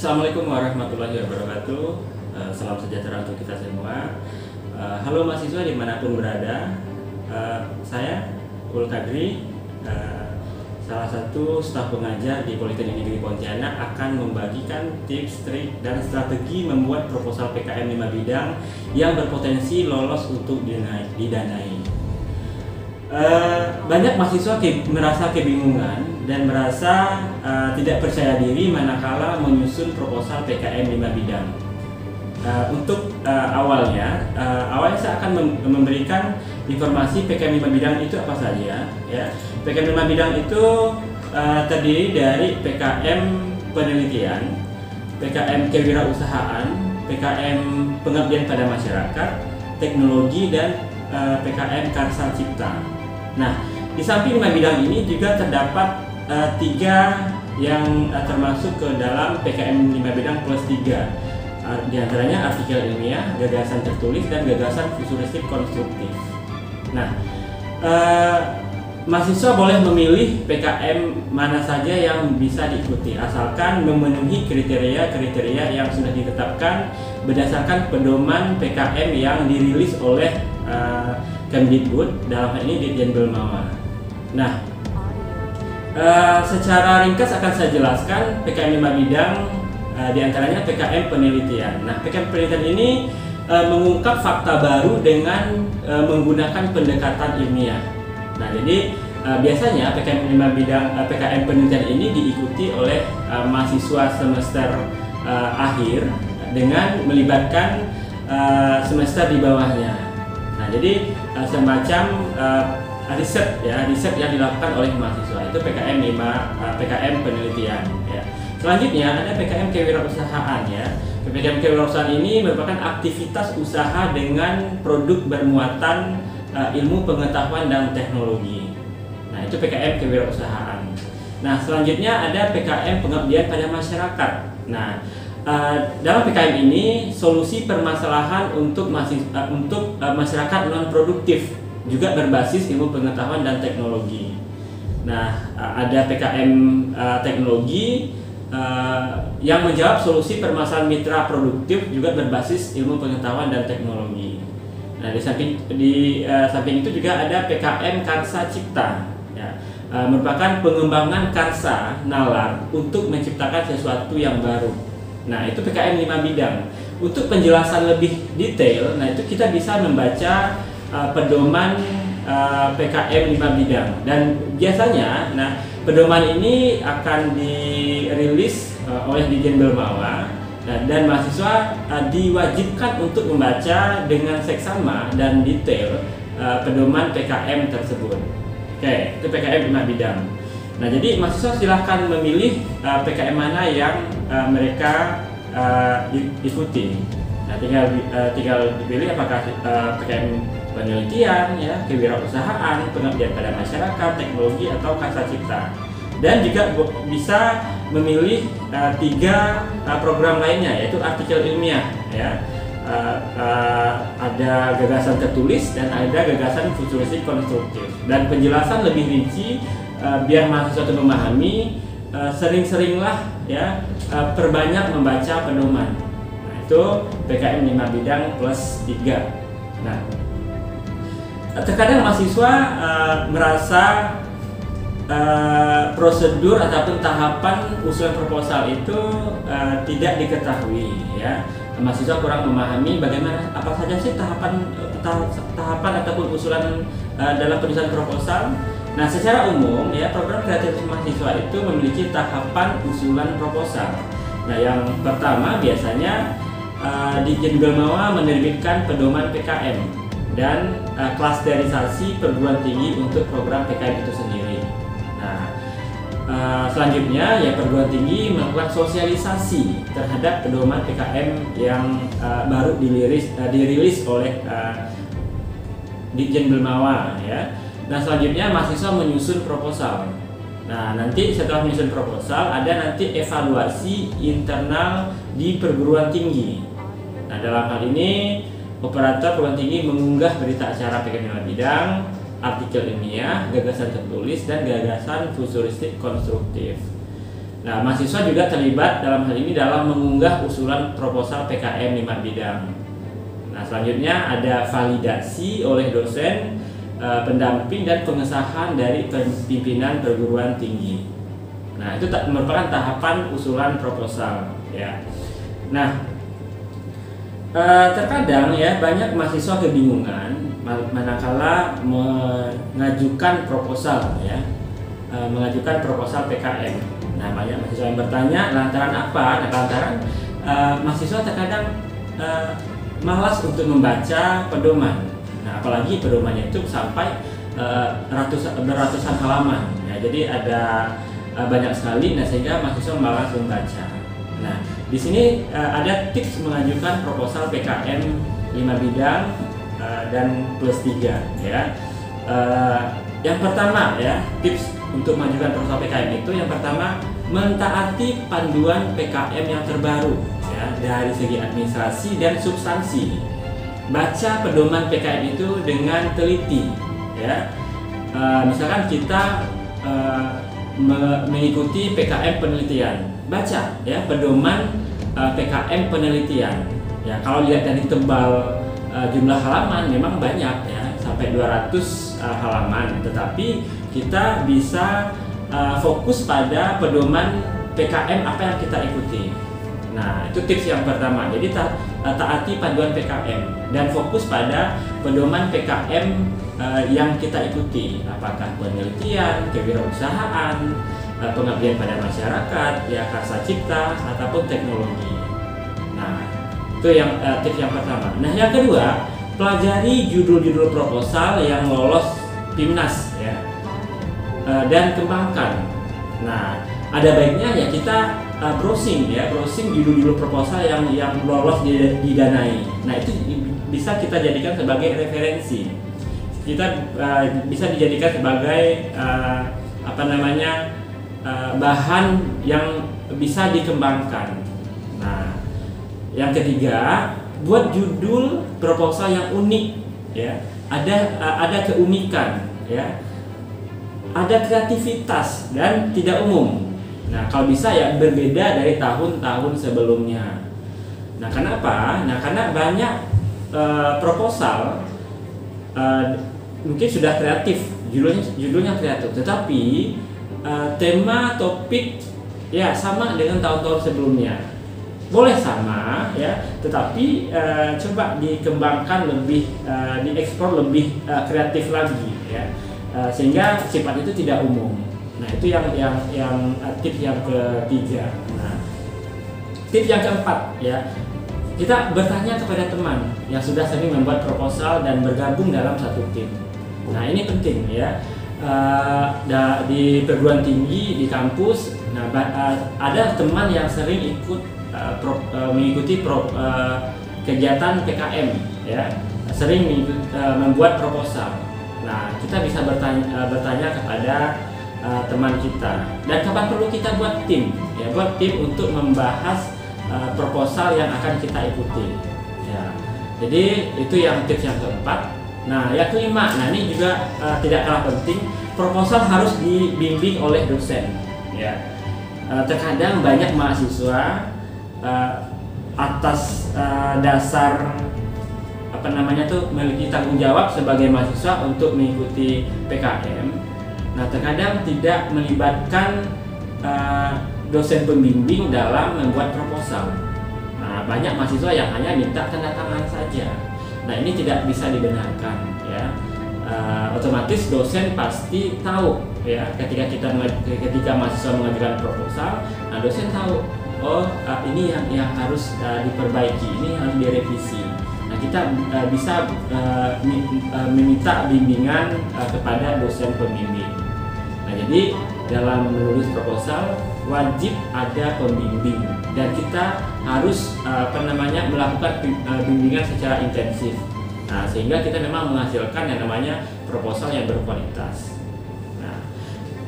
Assalamualaikum warahmatullahi wabarakatuh. Salam sejahtera untuk kita semua. Halo mahasiswa dimanapun berada. Saya Ul Kadri, salah satu staf pengajar di Politeknik Negeri Pontianak, akan membagikan tips, trik, dan strategi membuat proposal PKM 5 bidang yang berpotensi lolos untuk didanai. Banyak mahasiswa merasa kebingungan dan merasa tidak percaya diri manakala menyusun proposal PKM 5 bidang. Untuk awalnya saya akan memberikan informasi PKM 5 bidang itu apa saja. Ya. PKM 5 bidang itu terdiri dari PKM penelitian, PKM kewirausahaan, PKM pengabdian pada masyarakat, teknologi, dan PKM karsa cipta. Nah, di samping 5 bidang ini juga terdapat 3 yang termasuk ke dalam PKM 5 bidang plus 3. Di antaranya artikel ilmiah, gagasan tertulis, dan gagasan futuristik konstruktif. Nah, mahasiswa boleh memilih PKM mana saja yang bisa diikuti asalkan memenuhi kriteria-kriteria yang sudah ditetapkan berdasarkan pedoman PKM yang dirilis oleh Kemdikbud, dalam hal ini Ditjen Belmawa. Nah, secara ringkas akan saya jelaskan PKM 5 bidang, diantaranya PKM penelitian. Nah, PKM penelitian ini mengungkap fakta baru dengan menggunakan pendekatan ilmiah. Nah, jadi biasanya PKM 5 bidang PKM penelitian ini diikuti oleh mahasiswa semester akhir dengan melibatkan semester di bawahnya. Nah, jadi semacam riset yang dilakukan oleh mahasiswa itu PKM penelitian. Ya. Selanjutnya ada PKM kewirausahaan. Ya. PKM kewirausahaan ini merupakan aktivitas usaha dengan produk bermuatan ilmu pengetahuan dan teknologi. Nah, itu PKM kewirausahaan. Nah, selanjutnya ada PKM pengabdian pada masyarakat. Nah, dalam PKM ini solusi permasalahan untuk masyarakat non produktif juga berbasis ilmu pengetahuan dan teknologi. Nah, ada PKM teknologi yang menjawab solusi permasalahan mitra produktif juga berbasis ilmu pengetahuan dan teknologi. Nah, di samping itu juga ada PKM karsa cipta. Ya, merupakan pengembangan karsa nalar untuk menciptakan sesuatu yang baru. Nah, itu PKM 5 bidang. Untuk penjelasan lebih detail, nah itu kita bisa membaca pedoman PKM 5 bidang. Dan biasanya, nah pedoman ini akan dirilis oleh Ditjen Belmawa, dan mahasiswa diwajibkan untuk membaca dengan seksama dan detail pedoman PKM tersebut. Oke, itu PKM 5 bidang. Nah, jadi mahasiswa silahkan memilih PKM mana yang mereka ikuti. Nah, tinggal dipilih apakah PKM penelitian, ya, kewirausahaan, pengabdian pada masyarakat, teknologi, atau karsa cipta. Dan juga bisa memilih 3 program lainnya, yaitu artikel ilmiah. Ya. Ada gagasan tertulis dan ada gagasan futuristik konstruktif. Dan penjelasan lebih rinci biar mahasiswa itu memahami, sering-seringlah ya perbanyak membaca pedoman. Nah, itu PKM 5 bidang plus 3. Nah, terkadang mahasiswa merasa prosedur ataupun tahapan usulan proposal itu tidak diketahui, ya. Mahasiswa kurang memahami bagaimana apa saja sih tahapan ataupun usulan dalam penulisan proposal. Nah, secara umum ya program kreatif mahasiswa itu memiliki tahapan usulan proposal. Nah, yang pertama biasanya Ditjen Belmawa menerbitkan pedoman PKM dan klasterisasi perguruan tinggi untuk program PKM itu sendiri. Nah, selanjutnya ya perguruan tinggi melakukan sosialisasi terhadap pedoman PKM yang baru dirilis oleh Ditjen Belmawa, ya. Nah, selanjutnya mahasiswa menyusun proposal. Nah, nanti setelah menyusun proposal ada nanti evaluasi internal di perguruan tinggi. Nah, dalam hal ini operator perguruan tinggi mengunggah berita acara PKM 5 bidang, artikel ilmiah, gagasan tertulis, dan gagasan futuristik konstruktif. Nah, mahasiswa juga terlibat dalam hal ini dalam mengunggah usulan proposal PKM 5 bidang. Nah, selanjutnya ada validasi oleh dosen, pendamping dan pengesahan dari pimpinan perguruan tinggi. Nah, itu merupakan tahapan usulan proposal ya. Nah, terkadang ya banyak mahasiswa kebingungan manakala mengajukan proposal ya, mengajukan proposal PKM. Nah, banyak mahasiswa yang bertanya lantaran apa? Nah, lantaran mahasiswa terkadang malas untuk membaca pedoman. Nah, apalagi pedomannya itu sampai beratusan halaman. Ya, jadi ada banyak sekali, nah sehingga mahasiswa malas membaca. Nah, di sini ada tips mengajukan proposal PKM 5 bidang dan plus 3 ya. Yang pertama ya, tips untuk mengajukan proposal PKM itu yang pertama mentaati panduan PKM yang terbaru ya, dari segi administrasi dan substansi. Baca pedoman PKM itu dengan teliti ya. Misalkan kita mengikuti PKM penelitian, baca ya pedoman PKM penelitian ya. Kalau lihat dari tebal jumlah halaman memang banyak ya, sampai 200 halaman, tetapi kita bisa fokus pada pedoman PKM apa yang kita ikuti. Nah, itu tips yang pertama. Jadi taati panduan PKM dan fokus pada pedoman PKM yang kita ikuti, apakah penelitian, kewirausahaan, pengabdian pada masyarakat, ya karsa cipta ataupun teknologi. Nah, itu yang tips yang pertama. Nah, yang kedua, pelajari judul-judul proposal yang lolos PIMNAS ya, dan kembangkan. Nah, ada baiknya ya kita browsing judul-judul proposal yang lolos didanai. Nah, itu bisa kita jadikan sebagai referensi. Kita bisa dijadikan sebagai bahan yang bisa dikembangkan. Nah, yang ketiga, buat judul proposal yang unik ya. Ada keunikan ya. Ada kreativitas dan tidak umum. Nah, kalau bisa ya berbeda dari tahun-tahun sebelumnya. Nah, kenapa? Nah, karena banyak proposal mungkin sudah kreatif, judulnya kreatif, tetapi tema topik ya sama dengan tahun-tahun sebelumnya. Boleh sama ya, tetapi coba dikembangkan lebih, dieksplor lebih kreatif lagi ya, sehingga sifat itu tidak umum. Nah, itu yang tips yang ketiga. Nah, tips yang keempat ya, kita bertanya kepada teman yang sudah sering membuat proposal dan bergabung dalam satu tim. Nah, ini penting ya. Di perguruan tinggi, di kampus, nah ada teman yang sering ikut mengikuti kegiatan PKM ya, sering membuat proposal. Nah, kita bisa bertanya kepada teman kita, dan kapan perlu kita buat tim ya, buat tim untuk membahas proposal yang akan kita ikuti ya. Jadi itu yang tips yang keempat. Nah, yang kelima, nah ini juga tidak kalah penting, proposal harus dibimbing oleh dosen ya. Terkadang banyak mahasiswa atas dasar memiliki tanggung jawab sebagai mahasiswa untuk mengikuti PKM. Nah, terkadang tidak melibatkan dosen pembimbing dalam membuat proposal. Nah, banyak mahasiswa yang hanya minta tanda tangan saja. Nah, ini tidak bisa dibenarkan ya. Otomatis dosen pasti tahu ya, ketika mahasiswa mengajukan proposal, nah dosen tahu, oh ini yang harus diperbaiki, ini harus direvisi. Nah, kita bisa meminta bimbingan kepada dosen pembimbing. Nah, jadi dalam menulis proposal wajib ada pembimbing, dan kita harus melakukan bimbingan secara intensif. Nah, sehingga kita memang menghasilkan yang namanya proposal yang berkualitas. Nah,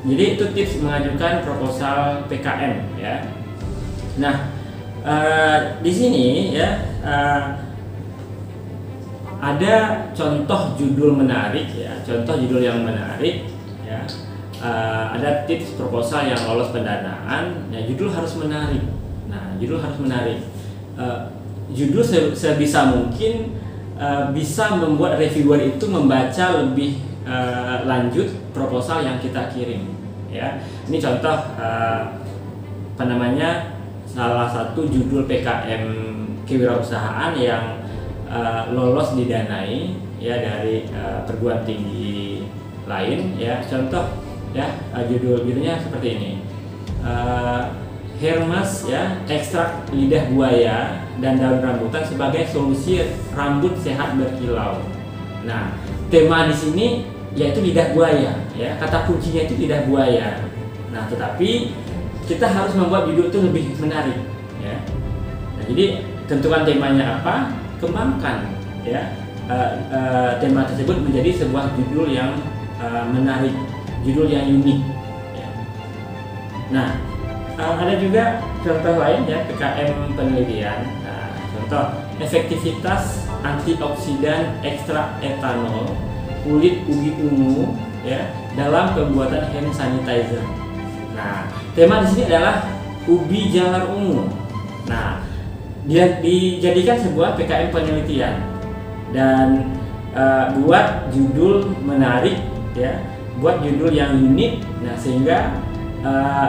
jadi itu tips mengajukan proposal PKM ya. Nah, di sini ya ada contoh judul menarik ya, contoh judul yang menarik ya. ada tips proposal yang lolos pendanaan. Ya, judul harus menarik. Nah, judul harus menarik. Judul sebisa mungkin bisa membuat reviewer itu membaca lebih lanjut proposal yang kita kirim. Ya, ini contoh salah satu judul PKM kewirausahaan yang lolos didanai ya dari perguruan tinggi lain. Ya, contoh ya, judulnya seperti ini. Hermes ya, ekstrak lidah buaya dan daun rambutan sebagai solusi rambut sehat berkilau. Nah, tema di sini yaitu lidah buaya ya, kata kuncinya itu lidah buaya. Nah, tetapi kita harus membuat judul itu lebih menarik ya. Nah, jadi tentukan temanya apa, kembangkan ya tema tersebut menjadi sebuah judul yang menarik, judul yang unik ya. Nah, ada juga contoh lain ya, PKM penelitian. Nah, contoh efektivitas antioksidan ekstrak etanol kulit ubi ungu ya dalam pembuatan hand sanitizer. Nah, tema di sini adalah ubi jalar ungu. Nah, dia dijadikan sebuah PKM penelitian dan buat judul menarik ya, buat judul yang unik. Nah, sehingga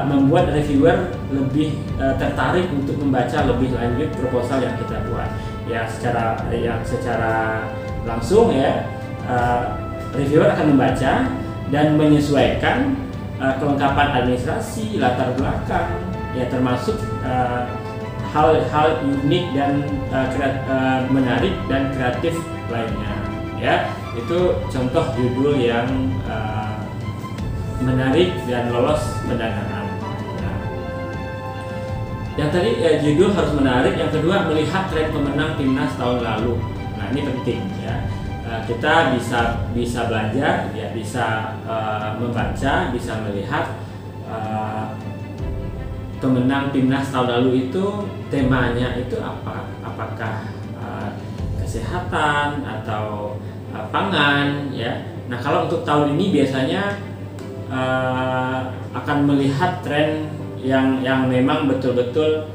membuat reviewer lebih tertarik untuk membaca lebih lanjut proposal yang kita buat. Ya, secara langsung ya, reviewer akan membaca dan menyesuaikan kelengkapan administrasi, latar belakang, ya termasuk hal-hal unik dan menarik dan kreatif lainnya. Ya, itu contoh judul yang menarik dan lolos pendanaan. Nah, yang tadi judul harus menarik. Yang kedua, melihat tren pemenang timnas tahun lalu. Nah, ini penting ya. Kita bisa belajar, ya bisa membaca, bisa melihat pemenang timnas tahun lalu itu temanya itu apa? Apakah kesehatan atau pangan ya? Nah, kalau untuk tahun ini biasanya akan melihat tren yang memang betul-betul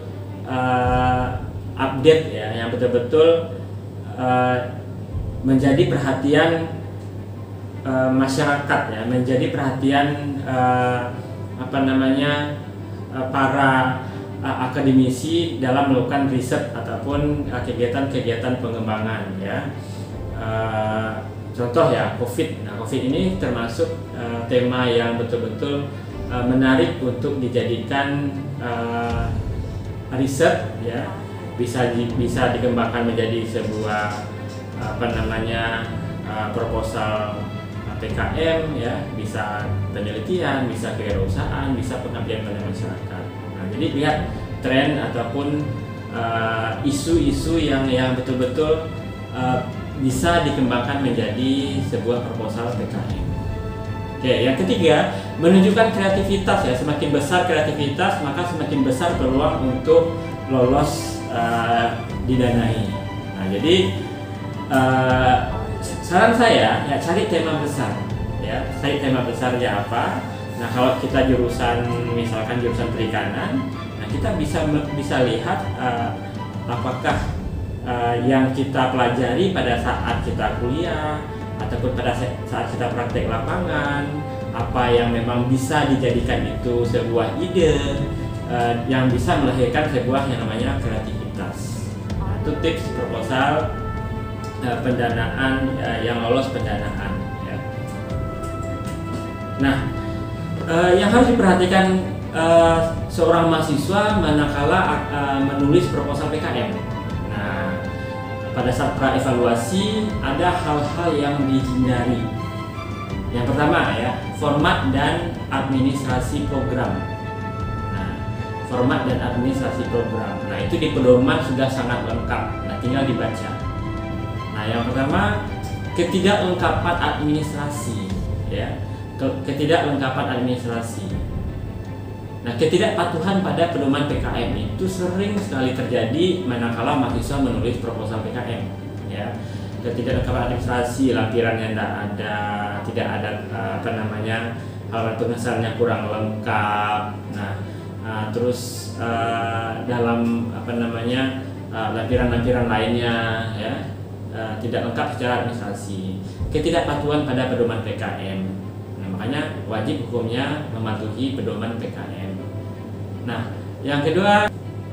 update ya, yang betul-betul menjadi perhatian masyarakat ya, menjadi perhatian para akademisi dalam melakukan riset ataupun kegiatan-kegiatan pengembangan ya. Contoh ya, COVID. Nah, COVID ini termasuk tema yang betul-betul menarik untuk dijadikan riset ya, bisa dikembangkan menjadi sebuah proposal PKM ya, bisa penelitian, bisa kewirausahaan, bisa pengabdian pada masyarakat. Nah, jadi lihat tren ataupun isu-isu yang betul-betul bisa dikembangkan menjadi sebuah proposal PKM. Oke, yang ketiga, menunjukkan kreativitas ya. Semakin besar kreativitas, maka semakin besar peluang untuk lolos didanai. Nah, jadi saran saya ya, cari tema besar ya, cari tema besarnya apa. Nah, kalau kita misalkan jurusan perikanan, nah kita bisa lihat apakah yang kita pelajari pada saat kita kuliah ataupun pada saat kita praktek lapangan, apa yang memang bisa dijadikan itu sebuah ide yang bisa melahirkan sebuah yang namanya kreativitas. Nah, itu tips proposal pendanaan yang lolos pendanaan ya. Nah, yang harus diperhatikan seorang mahasiswa manakala menulis proposal PKM. Nah, pada saat praevaluasi ada hal-hal yang dihindari. Yang pertama ya, format dan administrasi program. Nah, format dan administrasi program. Nah, itu di pedoman sudah sangat lengkap. Nah, tinggal dibaca. Nah, yang pertama, ketidaklengkapan administrasi ya. Ketidaklengkapan administrasi. Nah, ketidakpatuhan pada pedoman PKM itu sering sekali terjadi manakala mahasiswa menulis proposal PKM ya. Ketidaklengkapan administrasi, lampirannya tidak ada halaman pengesahannya kurang lengkap. Nah, terus dalam lampiran-lampiran lainnya ya tidak lengkap secara administrasi, ketidakpatuhan pada pedoman PKM. Nah, makanya wajib hukumnya mematuhi pedoman PKM. Nah, yang kedua,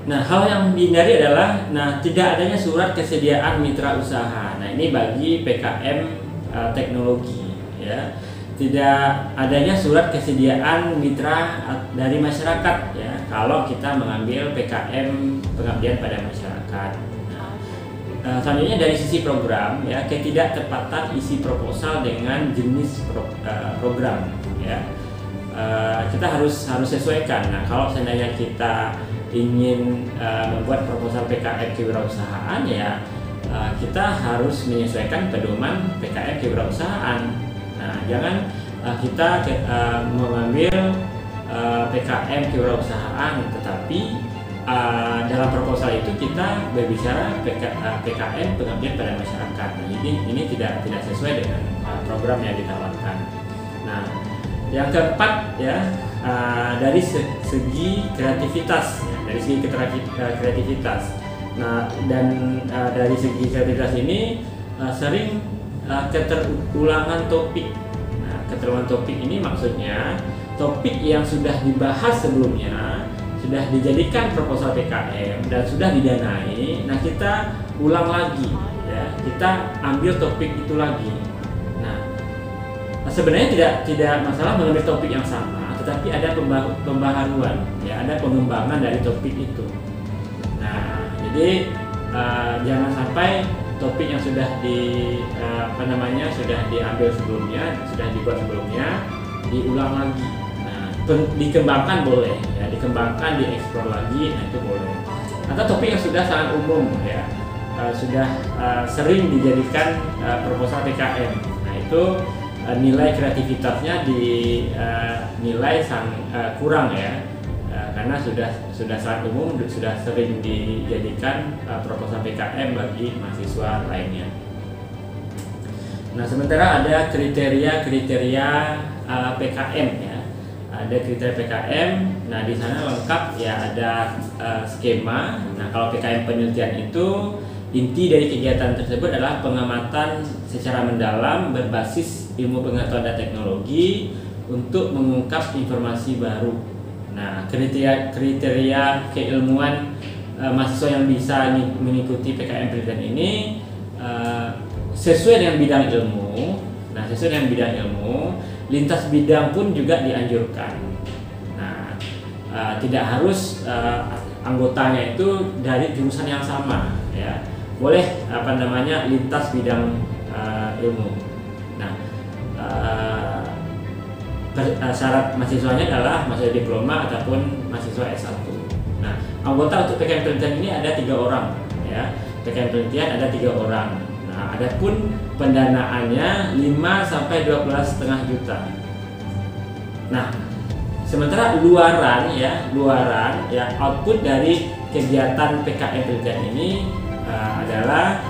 hal yang dihindari adalah tidak adanya surat kesediaan mitra usaha. Nah, ini bagi PKM teknologi ya. Tidak adanya surat kesediaan mitra dari masyarakat ya kalau kita mengambil PKM pengabdian pada masyarakat. Selanjutnya dari sisi program ya, ketidaktepatan isi proposal dengan jenis program ya. Kita harus sesuaikan. Nah, kalau seandainya kita ingin membuat proposal PKM kewirausahaan ya, kita harus menyesuaikan pedoman PKM kewirausahaan. Nah, jangan kita mengambil PKM kewirausahaan, tetapi dalam proposal itu kita berbicara PKM pengabdian pada masyarakat. Nah, ini tidak sesuai dengan program yang ditawarkan. Nah, yang keempat ya, dari segi kreativitas, ya, dari segi kreativitas. Nah, dan dari segi kreativitas ini sering keterulangan topik. Nah, keterulangan topik ini maksudnya topik yang sudah dibahas sebelumnya, sudah dijadikan proposal PKM dan sudah didanai. Nah, kita ulang lagi, ya, kita ambil topik itu lagi. Nah, sebenarnya tidak masalah mengambil topik yang sama, tetapi ada pembaharuan, ya, ada pengembangan dari topik itu. Nah, jadi jangan sampai topik yang sudah sudah diambil sebelumnya, sudah dibuat sebelumnya, diulang lagi. Nah, dikembangkan boleh, ya, dikembangkan, dieksplor lagi, nah itu boleh. Atau topik yang sudah sangat umum, ya, sudah sering dijadikan proposal PKM. Nah, itu nilai kreativitasnya dinilai kurang, ya, karena sudah sangat umum, sudah sering dijadikan proposal PKM bagi mahasiswa lainnya. Nah, sementara ada kriteria PKM, ya, ada kriteria PKM. Nah, di sana lengkap, ya, ada skema. Nah, kalau PKM penelitian itu inti dari kegiatan tersebut adalah pengamatan secara mendalam berbasis ilmu pengetahuan dan teknologi untuk mengungkap informasi baru. Nah, kriteria keilmuan mahasiswa yang bisa mengikuti PKM penelitian ini sesuai dengan bidang ilmu. Nah, sesuai dengan bidang ilmu, lintas bidang pun juga dianjurkan. Nah, tidak harus anggotanya itu dari jurusan yang sama, ya. Boleh lintas bidang ilmu. Nah, syarat mahasiswanya adalah mahasiswa diploma ataupun mahasiswa S1. Nah, anggota untuk PKM penelitian ini ada 3 orang, ya. PKM penelitian ada 3 orang. Nah, adapun pendanaannya 5 sampai 12,5 juta. Nah, sementara luaran output dari kegiatan PKM penelitian ini adalah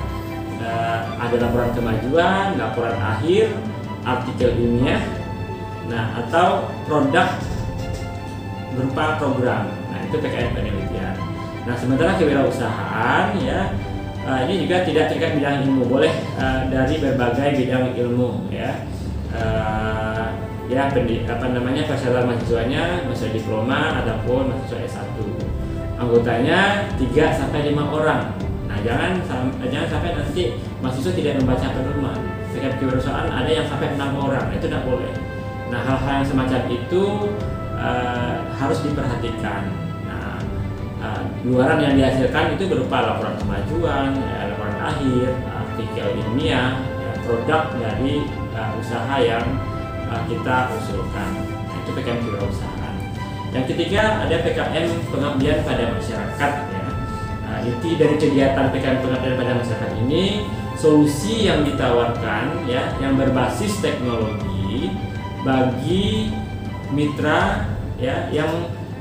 ada laporan kemajuan, laporan akhir, artikel ilmiah, nah, atau produk berupa program. Nah, itu PKM penelitian. Nah, sementara kewirausahaan, ya, ini juga tidak terikat bidang ilmu, boleh dari berbagai bidang ilmu, ya. Persyaratan mahasiswanya mahasiswa diploma ataupun mahasiswa S1. Anggotanya 3 sampai 5 orang. Nah, jangan sampai nanti mahasiswa tidak membaca pedoman. PKM kewirausahaan ada yang sampai 6 orang, itu tidak boleh. Nah, hal-hal yang semacam itu harus diperhatikan. Nah, luaran yang dihasilkan itu berupa laporan kemajuan, laporan akhir, artikel ilmiah, produk dari usaha yang kita usulkan. Nah, itu PKM kewirausahaan. Yang ketiga ada PKM pengabdian pada masyarakat, ya. Nah, inti dari kegiatan PKM pengabdian pada masyarakat ini solusi yang ditawarkan, ya, yang berbasis teknologi bagi mitra, ya, yang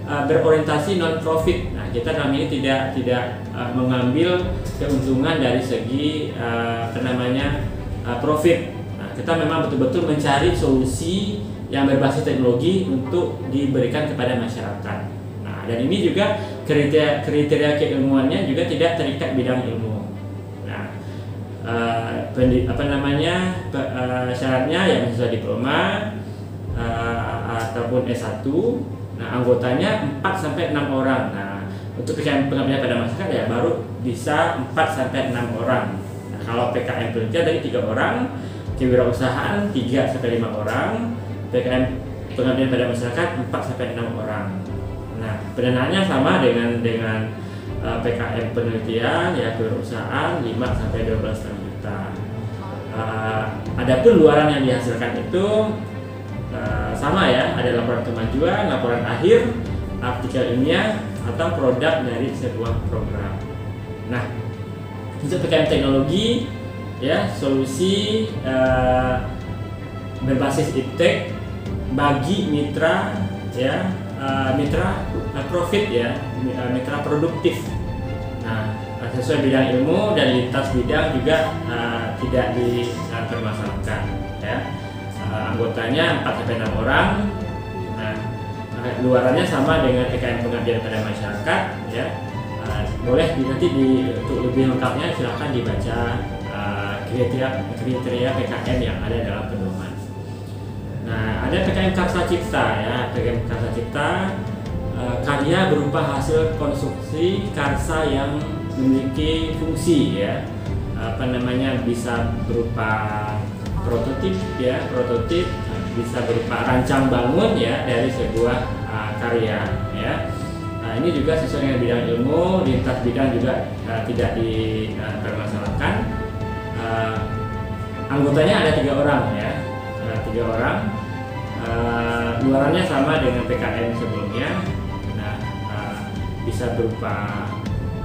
berorientasi non profit. Nah, kita dalam ini tidak mengambil keuntungan dari segi profit. Nah, kita memang betul-betul mencari solusi yang berbasis teknologi untuk diberikan kepada masyarakat. Nah, dan ini juga kriteria keilmuannya juga tidak terikat bidang ilmu. Nah, syaratnya ya mahasiswa diploma ataupun S1. Nah, anggotanya 4 sampai 6 orang. Nah, untuk PKM pengabdian pada masyarakat ya baru bisa 4 sampai 6 orang. Nah, kalau PKM penelitian tadi 3 orang, kewirausahaan 3 sampai 5 orang, PKM pengabdian pada masyarakat 4 sampai 6 orang. Nah, pendanaannya sama dengan PKM penelitian ya, kewirausahaan 5 sampai 12,5 juta. Adapun luaran yang dihasilkan itu sama ya, ada laporan kemajuan, laporan akhir, artikel ilmiah atau produk dari sebuah program. Nah, untuk PKM teknologi ya, solusi berbasis iptek bagi mitra ya, mitra profit ya, mitra produktif. Nah, sesuai bidang ilmu dan lintas bidang juga tidak dipermasalahkan ya. Anggotanya 4 sampai 6 orang. Nah, luarannya sama dengan PKM pengabdian pada masyarakat ya. Boleh nanti untuk lebih lengkapnya silahkan dibaca kriteria PKM yang ada dalam pedoman. Nah, ada PKM Karsa Cipta ya. PKM Karsa Cipta karya berupa hasil konstruksi karsa yang memiliki fungsi ya, bisa berupa prototip ya, bisa berupa rancang bangun ya dari sebuah karya ya. Nah, ini juga sesuai dengan bidang ilmu, lintas bidang juga tidak dipermasalahkan. Anggotanya ada 3 orang ya, 3 orang. Luarannya sama dengan PKM sebelumnya. Nah, bisa berupa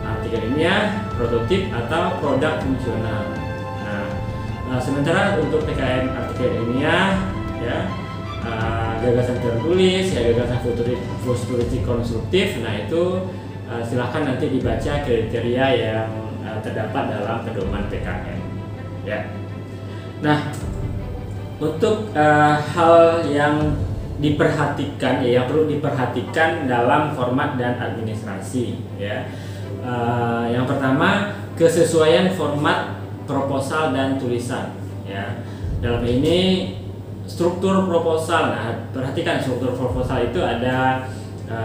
artikel ilmiah, prototip atau produk fungsional. Nah, sementara untuk PKM artikel ilmiah ya, gagasan tertulis ya, gagasan futuristik konstruktif. Nah, itu silahkan nanti dibaca kriteria yang terdapat dalam pedoman PKM ya. Nah, untuk hal yang diperhatikan ya, yang perlu diperhatikan dalam format dan administrasi ya. Yang pertama, kesesuaian format proposal dan tulisan ya. Dalam ini struktur proposal. Nah, perhatikan struktur proposal itu ada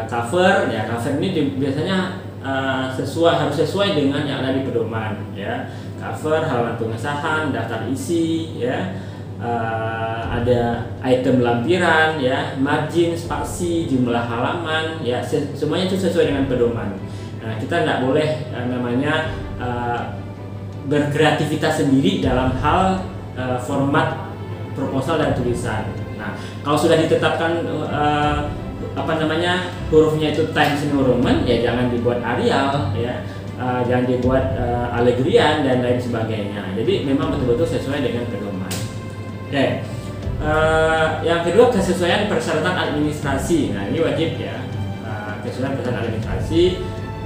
cover ya. Cover ini biasanya harus sesuai dengan yang ada di pedoman ya. Cover, halaman pengesahan, daftar isi ya. Ada item lampiran ya, margin, spasi, jumlah halaman ya, semuanya itu sesuai dengan pedoman. Nah, kita tidak boleh berkreativitas sendiri dalam hal format proposal dan tulisan. Nah, kalau sudah ditetapkan hurufnya itu Times New Roman ya, jangan dibuat Arial ya, jangan dibuat Allegrian dan lain sebagainya. Jadi memang betul-betul sesuai dengan pedoman. Oke. Yang kedua, kesesuaian persyaratan administrasi. Nah, ini wajib ya, kesesuaian persyaratan administrasi.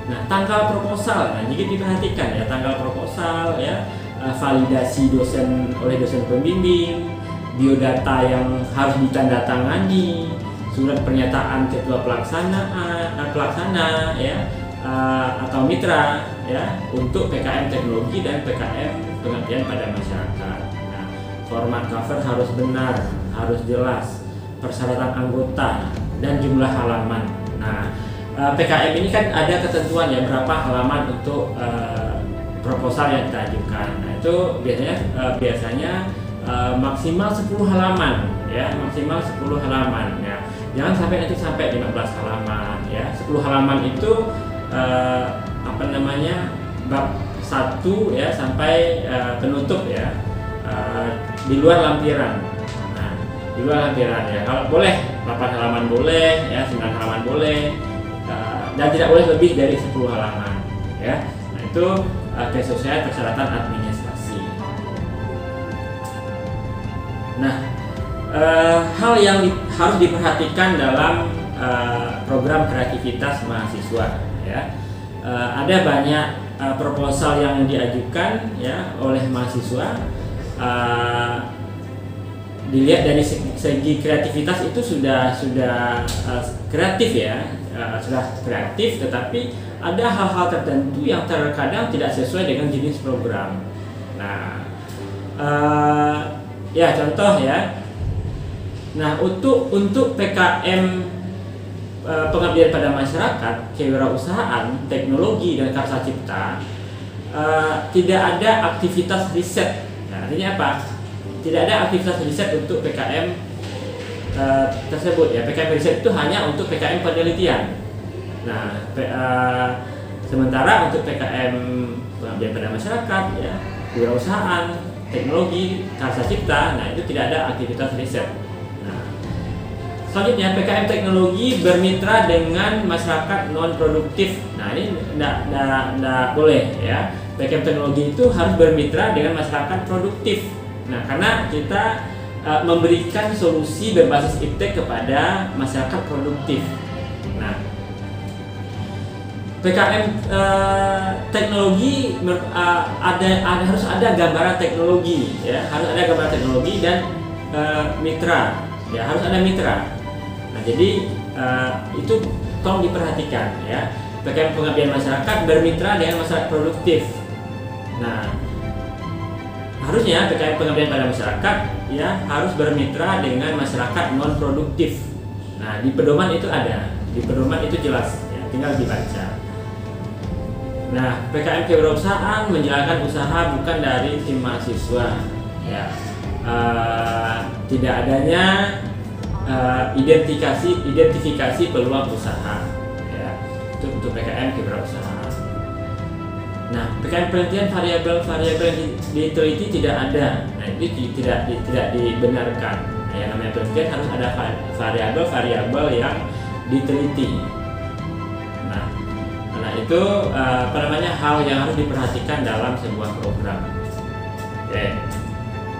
Nah, tanggal proposal. Nah, jika diperhatikan ya, tanggal proposal ya, validasi dosen oleh dosen pembimbing, biodata yang harus ditandatangani, surat pernyataan ketua pelaksana ya, atau mitra ya, untuk PKM teknologi dan PKM pengabdian pada masyarakat. Nah, format cover harus benar, harus jelas, persyaratan anggota dan jumlah halaman. Nah, PKM ini kan ada ketentuan ya, berapa halaman untuk proposal yang kita ajukan. Nah, itu biasanya maksimal 10 halaman ya, maksimal 10 halaman ya. Jangan sampai nanti sampai 15 halaman ya. 10 halaman itu bab 1 ya sampai penutup ya, di luar lampiran. Nah, di luar lampiran ya. Kalau boleh 8 halaman boleh ya, 9 halaman boleh. Dan tidak boleh lebih dari 10 halaman ya. Nah, itu kesesuaian persyaratan administrasi. Nah, hal yang harus diperhatikan dalam program kreativitas mahasiswa ya. Ada banyak proposal yang diajukan ya oleh mahasiswa. dilihat dari segi kreativitas itu sudah kreatif ya, sudah kreatif, tetapi ada hal-hal tertentu yang terkadang tidak sesuai dengan jenis program. Nah, ya contoh ya. Nah, untuk PKM pengabdian pada masyarakat, kewirausahaan, teknologi dan karsa cipta, tidak ada aktivitas riset. Nah, artinya apa? Tidak ada aktivitas riset untuk PKM tersebut ya. PKM riset itu hanya untuk PKM penelitian. Nah, sementara untuk PKM pengabdian pada masyarakat ya, kewirausahaan, teknologi, karsa cipta, nah itu tidak ada aktivitas riset. Nah, selanjutnya PKM teknologi bermitra dengan masyarakat non produktif. Nah, ini tidak boleh ya. PKM teknologi itu harus bermitra dengan masyarakat produktif. Nah, karena kita memberikan solusi berbasis iptek kepada masyarakat produktif. Nah, PKM teknologi harus ada gambaran teknologi, ya, harus ada gambaran teknologi dan mitra, ya, harus ada mitra. Nah, jadi itu tolong diperhatikan, ya. PKM pengabdian masyarakat bermitra dengan masyarakat produktif. Nah, harusnya PKM pengabdian pada masyarakat ya harus bermitra dengan masyarakat non produktif. Nah, di pedoman itu ada, di pedoman itu jelas, ya, tinggal dibaca. Nah, PKM kewirausahaan menjalankan usaha bukan dari tim mahasiswa, ya. Tidak adanya identifikasi peluang usaha, ya. Itu untuk PKM kewirausahaan. Nah, PKM penelitian variabel-variabel yang diteliti tidak ada. Nah, itu tidak dibenarkan. Nah, yang namanya penelitian harus ada variabel-variabel yang diteliti. Nah, itu hal yang harus diperhatikan dalam sebuah program. Oke.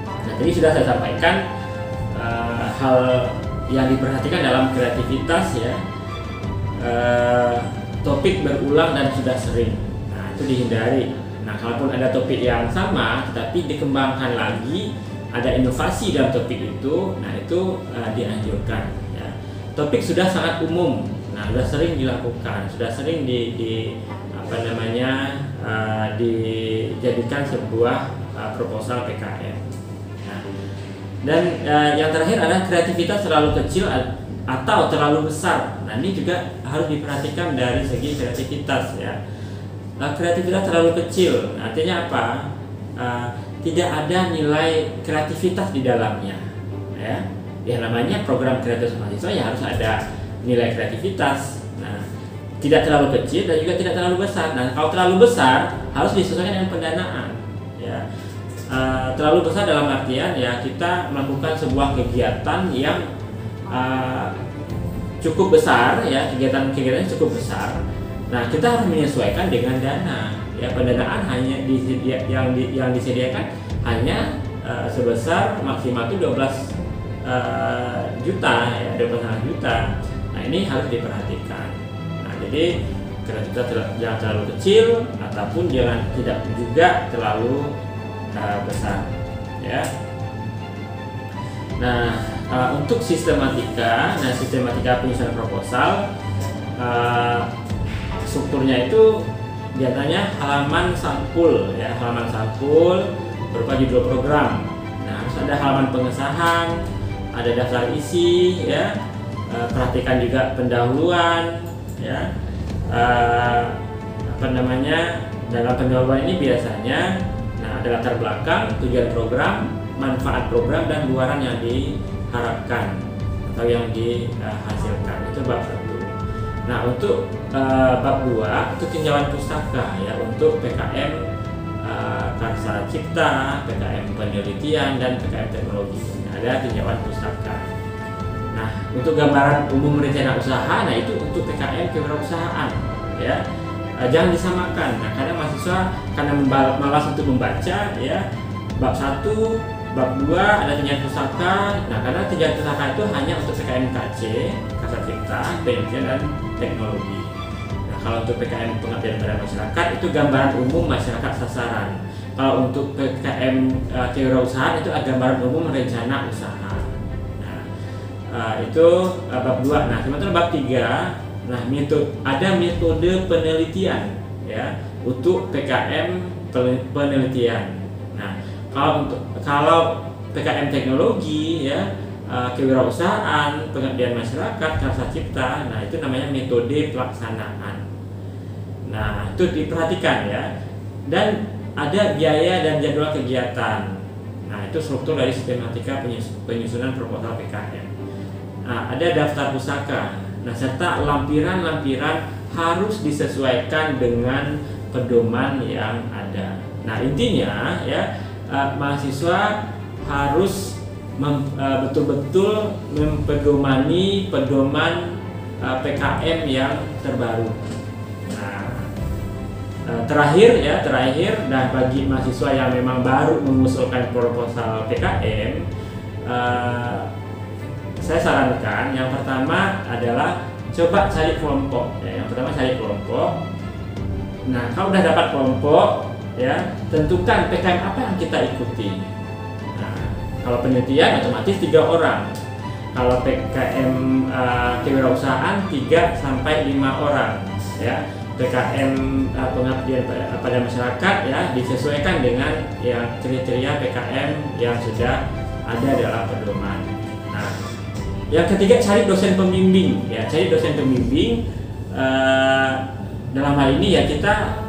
Nah, tadi sudah saya sampaikan hal yang diperhatikan dalam kreativitas, ya. Topik berulang dan sudah sering. Itu dihindari. Nah, kalaupun ada topik yang sama tetapi dikembangkan lagi, ada inovasi dalam topik itu, nah itu dianjurkan, ya. Topik sudah sangat umum, nah sudah sering dilakukan, sudah sering dijadikan sebuah proposal PKM. Nah, dan yang terakhir adalah kreativitas terlalu kecil atau terlalu besar. Nah, ini juga harus diperhatikan dari segi kreativitas, ya. Kreativitas terlalu kecil, artinya apa? Tidak ada nilai kreativitas di dalamnya, ya. Yang namanya program kreativitas mahasiswa ya harus ada nilai kreativitas. Nah, tidak terlalu kecil dan juga tidak terlalu besar. Nah, kalau terlalu besar harus disesuaikan dengan pendanaan, ya. Terlalu besar dalam artian ya kita melakukan sebuah kegiatan yang cukup besar, ya, kegiatan cukup besar. Nah, kita harus menyesuaikan dengan dana. Ya, pendanaan hanya yang disediakan hanya sebesar maksimal itu 12 juta, ya, 12,5 juta. Nah, ini harus diperhatikan. Nah, jadi kreativitas jangan terlalu kecil ataupun tidak juga terlalu besar, ya. Nah, untuk sistematika penyusunan proposal, strukturnya itu biasanya halaman sampul, ya, halaman sampul berupa judul program. Nah, harus ada halaman pengesahan, ada daftar isi, ya. Perhatikan juga pendahuluan, ya. Dalam pendahuluan ini biasanya ada latar belakang, tujuan program, manfaat program dan luaran yang diharapkan atau yang dihasilkan. Itu bab 1. Nah, untuk bab 2 itu tinjauan pustaka, ya, untuk PKM karsa cipta, PKM penelitian dan PKM teknologi. Nah, ada tinjauan pustaka. Nah, untuk gambaran umum rencana usaha, nah itu untuk PKM kewirausahaan, ya. Jangan disamakan. Nah, karena mahasiswa malas untuk membaca, ya. Bab 1, bab 2 ada tinjauan pustaka. Nah, karena tinjauan pustaka itu hanya untuk PKM KC, karsa cipta, penelitian dan teknologi. Nah, kalau untuk PKM pengabdian pada masyarakat itu gambaran umum masyarakat sasaran. Kalau untuk PKM kewirausahaan itu gambaran umum rencana usaha. Nah, itu bab 2. Nah, sementara bab 3, nah ada metode penelitian ya untuk PKM penelitian. Nah, kalau PKM teknologi ya, kewirausahaan, pengabdian masyarakat, karsa cipta, nah itu namanya metode pelaksanaan. Nah, itu diperhatikan ya. Dan ada biaya dan jadwal kegiatan. Nah, itu struktur dari sistematika penyusunan proposal PKM. Nah, ada daftar pusaka. Nah, serta lampiran-lampiran harus disesuaikan dengan pedoman yang ada. Nah, intinya ya, mahasiswa harus betul-betul mempedomani pedoman PKM yang terbaru. Terakhir, nah bagi mahasiswa yang memang baru mengusulkan proposal PKM, saya sarankan yang pertama adalah coba cari kelompok. Ya, yang pertama cari kelompok. Nah, kalau udah dapat kelompok, ya tentukan PKM apa yang kita ikuti. Nah, kalau penelitian otomatis 3 orang. Kalau PKM kewirausahaan 3 sampai 5 orang. Ya. PKM pengabdian pada masyarakat ya disesuaikan dengan yang kriteria PKM yang sudah ada dalam pedoman. Nah, yang ketiga cari dosen pembimbing ya, cari dosen pembimbing. Dalam hal ini ya kita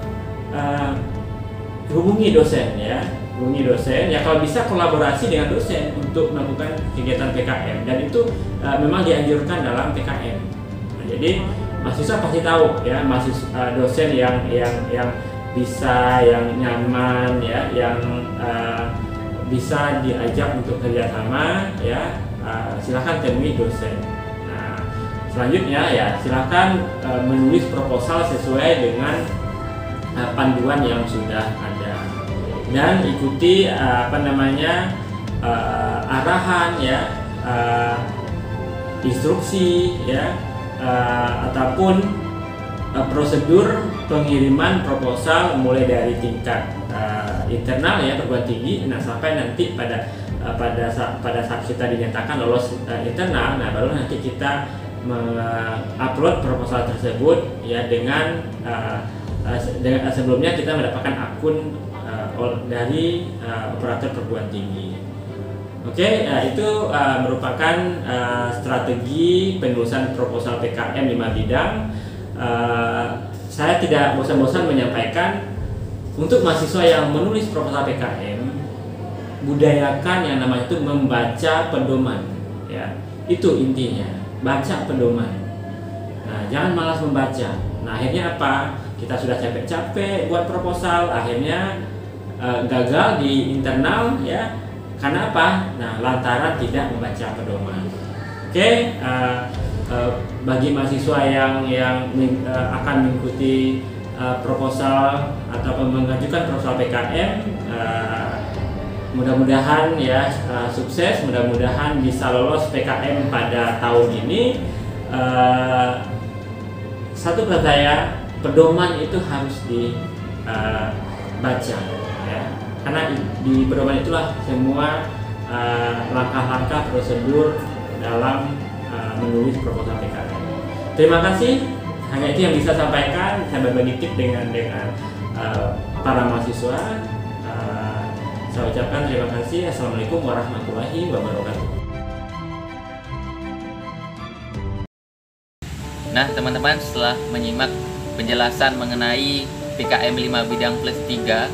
hubungi dosen ya, kalau bisa kolaborasi dengan dosen untuk melakukan kegiatan PKM, dan itu memang dianjurkan dalam PKM. Nah, jadi mahasiswa pasti tahu ya, dosen yang bisa, yang nyaman ya, yang bisa diajak untuk kerjasama ya, silakan temui dosen. Nah, selanjutnya ya silakan menulis proposal sesuai dengan panduan yang sudah ada, dan ikuti arahan ya, instruksi ya, ataupun prosedur pengiriman proposal mulai dari tingkat internal ya, perguruan tinggi, nah sampai nanti pada saat kita dinyatakan lolos internal, nah baru nanti kita mengupload proposal tersebut ya, dengan sebelumnya kita mendapatkan akun dari operator perguruan tinggi. Oke, itu merupakan strategi penulisan proposal PKM 5 bidang. Saya tidak bosan-bosan menyampaikan untuk mahasiswa yang menulis proposal PKM, budayakan yang namanya itu membaca pedoman. Ya, itu intinya, baca pedoman. Nah, jangan malas membaca. Nah, akhirnya apa? Kita sudah capek-capek buat proposal, akhirnya gagal di internal ya. Karena apa? Nah, lantaran tidak membaca pedoman. Oke, bagi mahasiswa yang akan mengikuti proposal atau mengajukan proposal PKM, mudah-mudahan ya sukses, mudah-mudahan bisa lolos PKM pada tahun ini. Satu pesan saya, pedoman itu harus dibaca ya. Karena di pedoman itulah semua langkah-langkah prosedur dalam menulis proposal PKM. Terima kasih, hanya itu yang bisa sampaikan. Saya berbagi tips dengan para mahasiswa. Saya ucapkan terima kasih. Assalamualaikum warahmatullahi wabarakatuh. Nah teman-teman, setelah menyimak penjelasan mengenai PKM 5 bidang plus 3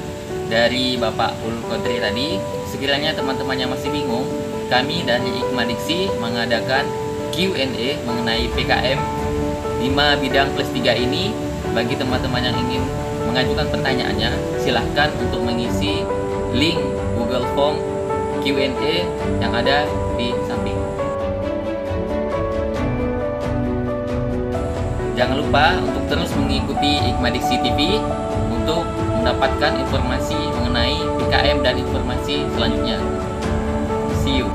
dari Bapak Ulul Qodri tadi, sekiranya teman-teman yang masih bingung, kami dari Hikmah Diksi mengadakan Q&A mengenai PKM 5 bidang plus 3 ini. Bagi teman-teman yang ingin mengajukan pertanyaannya, silahkan untuk mengisi link Google Form Q&A yang ada di samping. Jangan lupa untuk terus mengikuti Hikmah Diksi TV untuk mendapatkan informasi mengenai PKM dan informasi selanjutnya. See you.